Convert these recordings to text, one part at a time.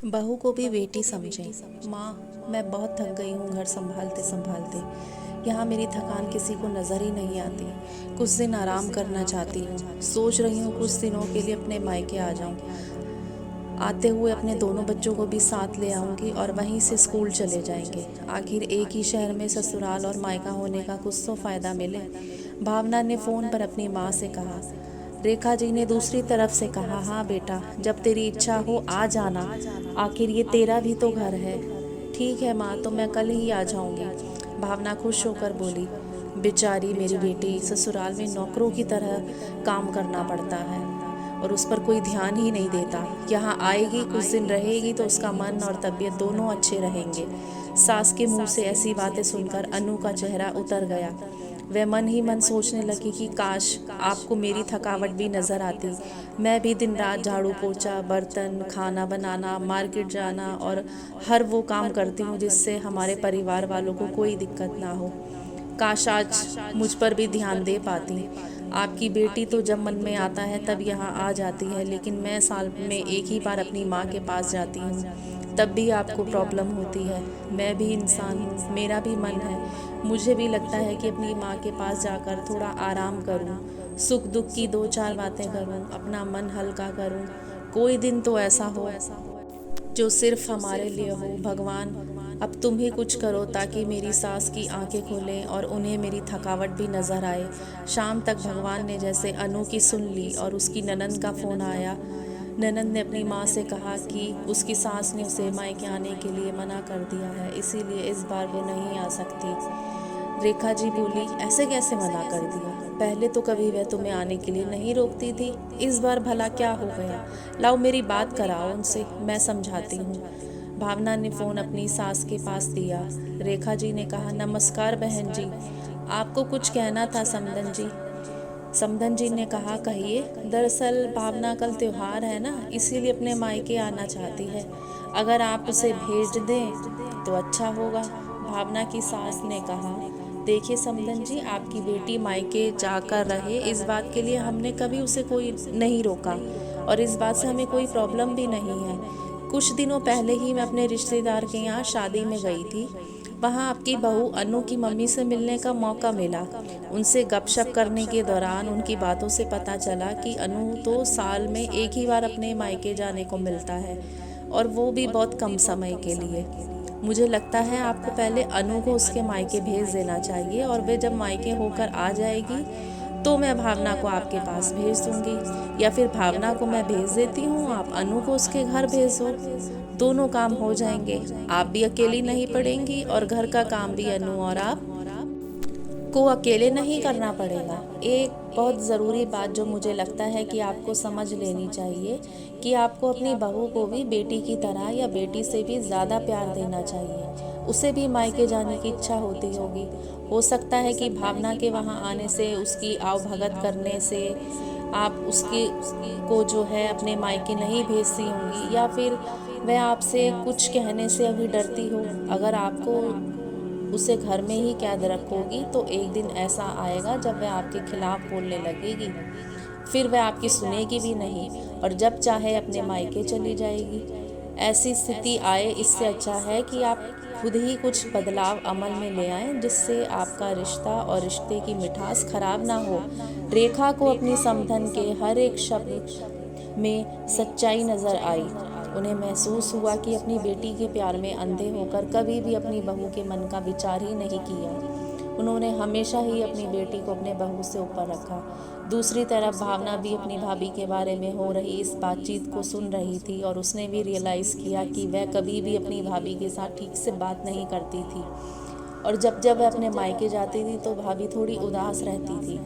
बहू को भी बेटी समझें। माँ, मैं बहुत थक गई हूँ घर संभालते संभालते। यहाँ मेरी थकान किसी को नज़र ही नहीं आती। कुछ दिन आराम करना चाहती हूँ। सोच रही हूँ कुछ दिनों के लिए अपने मायके आ जाऊँ। आते हुए अपने दोनों बच्चों को भी साथ ले आऊँगी और वहीं से स्कूल चले जाएंगे। आखिर एक ही शहर में ससुराल और मायका होने का कुछ तो फ़ायदा मिले। भावना ने फ़ोन पर अपनी माँ से कहा। रेखा जी ने दूसरी तरफ से कहा, हाँ बेटा, जब तेरी इच्छा हो आ जाना। आखिर ये तेरा भी तो घर है। ठीक है माँ, तो मैं कल ही आ जाऊँगी। भावना खुश होकर बोली। बेचारी मेरी बेटी, ससुराल में नौकरों की तरह काम करना पड़ता है और उस पर कोई ध्यान ही नहीं देता। यहाँ आएगी, कुछ दिन रहेगी तो उसका मन और तबीयत दोनों अच्छे रहेंगे। सास के मुंह से ऐसी बातें सुनकर अनु का चेहरा उतर गया। वह मन ही मन सोचने लगी कि काश आपको मेरी थकावट भी नज़र आती। मैं भी दिन रात झाड़ू पोछा, बर्तन, खाना बनाना, मार्केट जाना और हर वो काम करती हूँ जिससे हमारे परिवार वालों को कोई दिक्कत ना हो। काश आज मुझ पर भी ध्यान दे पाती। आपकी बेटी तो जब मन में आता है तब यहाँ आ जाती है, लेकिन मैं साल में एक ही बार अपनी माँ के पास जाती हूँ। तब भी आपको प्रॉब्लम होती है। मैं भी इंसान हूँ, मेरा भी मन है। मुझे भी लगता है कि अपनी माँ के पास जाकर थोड़ा आराम करूँ, सुख दुख की दो चार बातें करूँ, अपना मन हल्का करूँ। कोई दिन तो ऐसा हो जो सिर्फ हमारे लिए हो। भगवान, अब तुम ही कुछ करो ताकि मेरी सास की आंखें खुलें और उन्हें मेरी थकावट भी नज़र आए। शाम तक भगवान ने जैसे अनु की सुन ली और उसकी ननंद का फ़ोन आया। ननंद ने अपनी माँ से कहा कि उसकी सास ने उसे मायके आने के लिए मना कर दिया है, इसीलिए इस बार वो नहीं आ सकती। रेखा जी बोली, ऐसे कैसे मना कर दिया? पहले तो कभी वह तुम्हें आने के लिए नहीं रोकती थी, इस बार भला क्या हो गया? लाओ मेरी बात कराओ उनसे, मैं समझाती हूँ। भावना ने फ़ोन अपनी सास के पास दिया। रेखा जी ने कहा, नमस्कार बहन जी, आपको कुछ कहना था समधन जी। समधन जी ने कहा, कहिए। दरअसल भावना कल त्योहार है ना, इसीलिए अपने मायके आना चाहती है। अगर आप उसे भेज दें तो अच्छा होगा। भावना की सास ने कहा, देखिए समधन जी, आपकी बेटी मायके जाकर रहे, इस बात के लिए हमने कभी उसे कोई नहीं रोका और इस बात से हमें कोई प्रॉब्लम भी नहीं है। कुछ दिनों पहले ही मैं अपने रिश्तेदार के यहाँ शादी में गई थी। वहाँ आपकी बहू अनु की मम्मी से मिलने का मौका मिला। उनसे गपशप करने के दौरान उनकी बातों से पता चला कि अनु तो साल में एक ही बार अपने मायके जाने को मिलता है और वो भी बहुत कम समय के लिए। मुझे लगता है आपको पहले अनु को उसके मायके भेज देना चाहिए और वे जब मायके होकर आ जाएगी तो मैं भावना को आपके पास भेज दूंगी, या फिर भावना को मैं भेज देती हूँ, आप अनु को उसके घर भेजो। दोनों काम हो जाएंगे, आप भी अकेली नहीं पड़ेंगी और घर का काम भी अनु और आप को अकेले नहीं करना पड़ेगा। एक बहुत ज़रूरी बात जो मुझे लगता है कि आपको समझ लेनी चाहिए कि आपको अपनी बहू को भी बेटी की तरह या बेटी से भी ज़्यादा प्यार देना चाहिए। उसे भी मायके जाने की इच्छा होती होगी। हो सकता है कि भावना के वहाँ आने से, उसकी आवभगत करने से आप उसकी को जो है अपने मायके नहीं भेजती होंगी, या फिर वह आपसे कुछ कहने से अभी डरती हो। अगर आपको उसे घर में ही कैद रखोगी तो एक दिन ऐसा आएगा जब वह आपके खिलाफ बोलने लगेगी। फिर वह आपकी सुनेगी भी नहीं और जब चाहे अपने मायके चली जाएगी। ऐसी स्थिति आए, इससे अच्छा है कि आप खुद ही कुछ बदलाव अमल में ले आएं जिससे आपका रिश्ता और रिश्ते की मिठास खराब ना हो। रेखा को अपनी समधन के हर एक शब्द में सच्चाई नज़र आई। उन्हें महसूस हुआ कि अपनी बेटी के प्यार में अंधे होकर कभी भी अपनी बहू के मन का विचार ही नहीं किया। उन्होंने हमेशा ही अपनी बेटी को अपने बहू से ऊपर रखा। दूसरी तरफ भावना भी अपनी भाभी के बारे में हो रही इस बातचीत को सुन रही थी और उसने भी रियलाइज़ किया कि वह कभी भी अपनी भाभी के साथ ठीक से बात नहीं करती थी और जब जब वह अपने मायके जाती थी तो भाभी थोड़ी उदास रहती थी।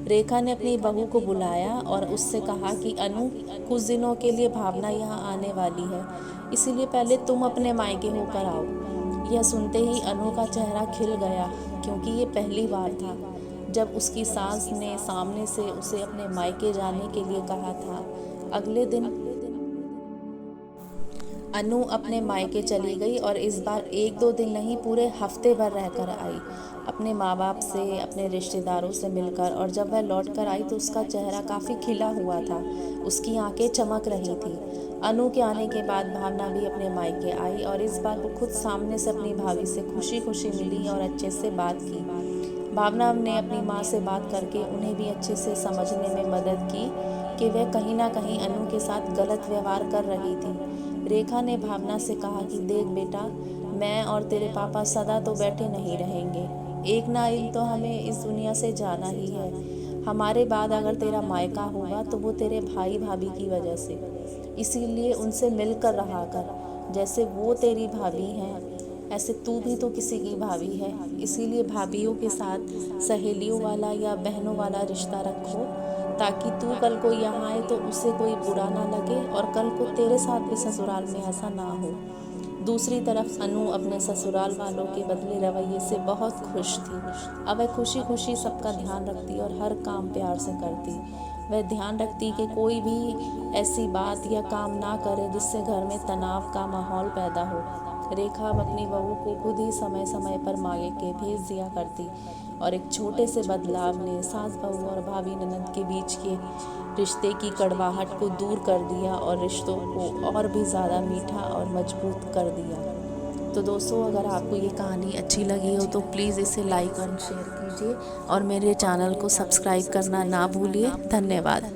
रेखा ने अपनी बहू को बुलाया और उससे कहा कि अनु, कुछ दिनों के लिए भावना यहाँ आने वाली है, इसीलिए पहले तुम अपने मायके होकर आओ। यह सुनते ही अनु का चेहरा खिल गया, क्योंकि ये पहली बार था जब उसकी सास ने सामने से उसे अपने मायके जाने के लिए कहा था। अगले दिन अनु अपने मायके चली गई और इस बार एक दो दिन नहीं, पूरे हफ्ते भर रहकर आई, अपने माँ बाप से, अपने रिश्तेदारों से मिलकर। और जब वह लौट कर आई तो उसका चेहरा काफ़ी खिला हुआ था, उसकी आंखें चमक रही थी। अनु के आने के बाद भावना भी अपने मायके आई और इस बार वो खुद सामने से अपनी भाभी से खुशी खुशी मिली और अच्छे से बात की। भावना ने अपनी माँ से बात करके उन्हें भी अच्छे से समझने में मदद की कि वह कहीं ना कहीं अनु के साथ गलत व्यवहार कर रही थी। रेखा ने भावना से कहा कि देख बेटा, मैं और तेरे पापा सदा तो बैठे नहीं रहेंगे, एक ना एक तो हमें इस दुनिया से जाना ही है। हमारे बाद अगर तेरा मायका होगा तो वो तेरे भाई भाभी की वजह से, इसीलिए उनसे मिलकर रहा कर। जैसे वो तेरी भाभी हैं ऐसे तू भी तो किसी की भाभी है, इसीलिए भाभीयों के साथ सहेलियों वाला या बहनों वाला रिश्ता रखो, ताकि तू कल को यहाँ आए तो उसे कोई बुरा ना लगे और कल को तेरे साथ भी ससुराल में ऐसा ना हो। दूसरी तरफ अनु अपने ससुराल वालों के बदले रवैये से बहुत खुश थी। अब वह खुशी खुशी सबका ध्यान रखती और हर काम प्यार से करती। वह ध्यान रखती कि कोई भी ऐसी बात या काम ना करे जिससे घर में तनाव का माहौल पैदा हो। रेखा अपनी बहू को खुद ही समय समय पर मायके भेज दिया करती और एक छोटे से बदलाव ने सास बहू और भाभी ननद के बीच के रिश्ते की कड़वाहट को दूर कर दिया और रिश्तों को और भी ज़्यादा मीठा और मजबूत कर दिया। तो दोस्तों, अगर आपको ये कहानी अच्छी लगी हो तो प्लीज़ इसे लाइक और शेयर कीजिए और मेरे चैनल को सब्सक्राइब करना ना भूलिए। धन्यवाद।